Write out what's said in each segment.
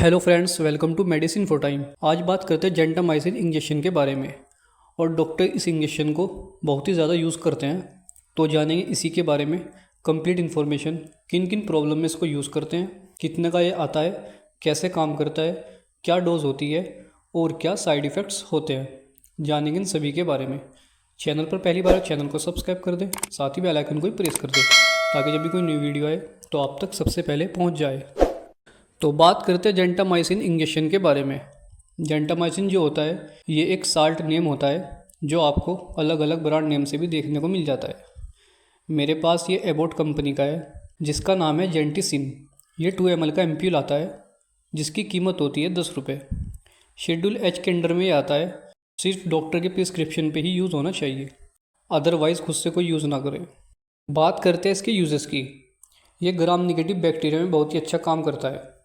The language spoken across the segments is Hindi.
Hello friends, welcome to medicine for time. आज बात करते हैं जेंटामाइसिन इंजेक्शन के बारे में। और डॉक्टर इस इंजेक्शन को बहुत ही ज़्यादा यूज़ करते हैं, तो जानेंगे इसी के बारे में कंप्लीट इन्फॉर्मेशन। किन किन प्रॉब्लम में इसको यूज़ करते हैं, कितने का ये आता है, कैसे काम करता है, क्या डोज होती है और क्या साइड इफ़ेक्ट्स होते हैं, जानेंगे इन सभी के बारे में। चैनल पर पहली बार चैनल को सब्सक्राइब कर दें, साथ ही बेल आइकन को भी प्रेस कर दें ताकि जब भी कोई न्यू वीडियो आए तो आप तक सबसे पहले पहुंच जाए। तो बात करते हैं जेंटामाइसिन इंजेक्शन के बारे में। जेंटामाइसिन जो होता है ये एक साल्ट नेम होता है जो आपको अलग अलग ब्रांड नेम से भी देखने को मिल जाता है। मेरे पास ये एबोट कंपनी का है जिसका नाम है जेंटिसिन। ये 2 ml का एम्प्यूल आता है जिसकी कीमत होती है 10 रुपये। शेड्यूल एच के अंडर में ये आता है, सिर्फ डॉक्टर के प्रिस्क्रिप्शन पे ही यूज़ होना चाहिए, अदरवाइज़ खुद से कोई यूज़ ना करें। बात करते हैं इसके यूजेस की। ये ग्राम निगेटिव बैक्टीरिया में बहुत ही अच्छा काम करता है।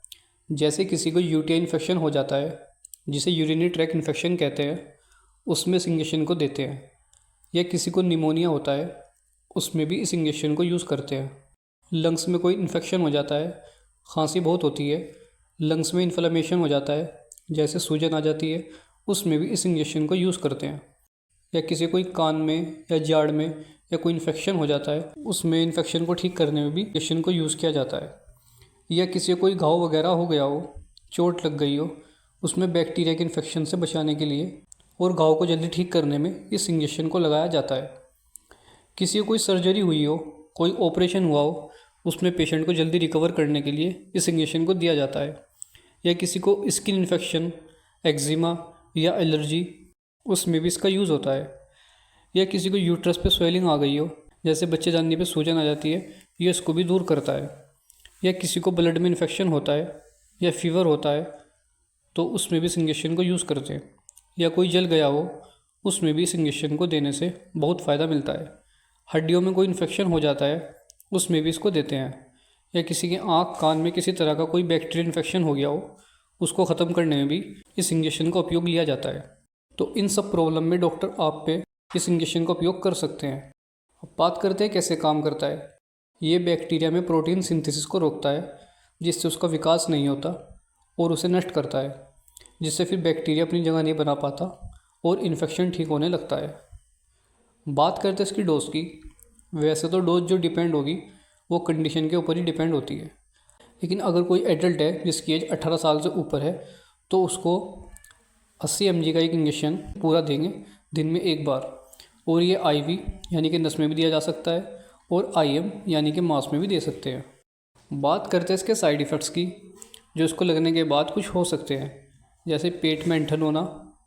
जैसे किसी को यूटीआई इन्फेक्शन हो जाता है जिसे यूरिनरी ट्रैक इन्फेक्शन कहते हैं, उसमें इस इंजेक्शन को देते हैं। या किसी को निमोनिया होता है उसमें भी इस इंजेक्शन को यूज़ करते हैं। लंग्स में कोई इन्फेक्शन हो जाता है, खांसी बहुत होती है, लंग्स में इन्फ्लेमेशन हो जाता है, जैसे सूजन आ जाती है, उसमें भी इस इंजेक्शन को यूज़ करते हैं। या किसी कोई कान में या जाड़ में या कोई इन्फेक्शन हो जाता है, उसमें इन्फेक्शन को ठीक करने में भी इंजेक्शन को यूज़ किया जाता है। या किसी को कोई घाव वगैरह हो गया हो, चोट लग गई हो, उसमें बैक्टीरिया के इन्फेक्शन से बचाने के लिए और घाव को जल्दी ठीक करने में इस इंजेक्शन को लगाया जाता है। किसी को कोई सर्जरी हुई हो, कोई ऑपरेशन हुआ हो, उसमें पेशेंट को जल्दी रिकवर करने के लिए इस इंजेक्शन को दिया जाता है। या किसी को स्किन इन्फेक्शन, एक्जिमा या एलर्जी, उसमें भी इसका यूज़ होता है। या किसी को यूट्रस पे स्वेलिंग आ गई हो, जैसे बच्चे जानने पे सूजन आ जाती है, ये इसको भी दूर करता है। या किसी को ब्लड में इन्फेक्शन होता है या फीवर होता है तो उसमें भी इस इंजेक्शन को यूज़ करते हैं। या कोई जल गया हो, उसमें भी इस इंजेक्शन को देने से बहुत फ़ायदा मिलता है। हड्डियों में कोई इन्फेक्शन हो जाता है, उसमें भी इसको देते हैं। या किसी के आँख कान में किसी तरह का कोई बैक्टीरियल इन्फेक्शन हो गया हो, उसको ख़त्म करने में भी इस इंजेक्शन का उपयोग लिया जाता है। तो इन सब प्रॉब्लम में डॉक्टर आप पे इस इंजेक्शन का उपयोग कर सकते हैं। अब बात करते हैं कैसे काम करता है। ये बैक्टीरिया में प्रोटीन सिंथेसिस को रोकता है जिससे उसका विकास नहीं होता और उसे नष्ट करता है, जिससे फिर बैक्टीरिया अपनी जगह नहीं बना पाता और इन्फेक्शन ठीक होने लगता है। बात करते हैं इसकी डोज की। वैसे तो डोज जो डिपेंड होगी वो कंडीशन के ऊपर ही डिपेंड होती है, लेकिन अगर कोई एडल्ट है जिसकी एज 18 साल से ऊपर है तो उसको 80 mg का एक इंजेक्शन पूरा देंगे दिन में एक बार। और ये आईवी यानी कि नस में भी दिया जा सकता है और आईएम यानी कि मांस में भी दे सकते हैं। बात करते हैं इसके साइड इफ़ेक्ट्स की, जो इसको लगने के बाद कुछ हो सकते हैं, जैसे पेट में ऐंठन होना,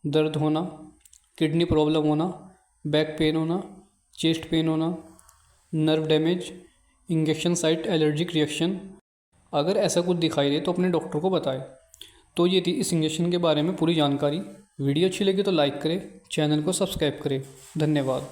दर्द होना, किडनी प्रॉब्लम होना, बैक पेन होना, चेस्ट पेन होना, nerve damage, injection site allergic reaction. अगर ऐसा कुछ दिखाई दे तो अपने डॉक्टर को बताएं। तो ये थी इस इंजेक्शन के बारे में पूरी जानकारी। वीडियो अच्छी लगी तो लाइक करें, चैनल को सब्सक्राइब करें। धन्यवाद।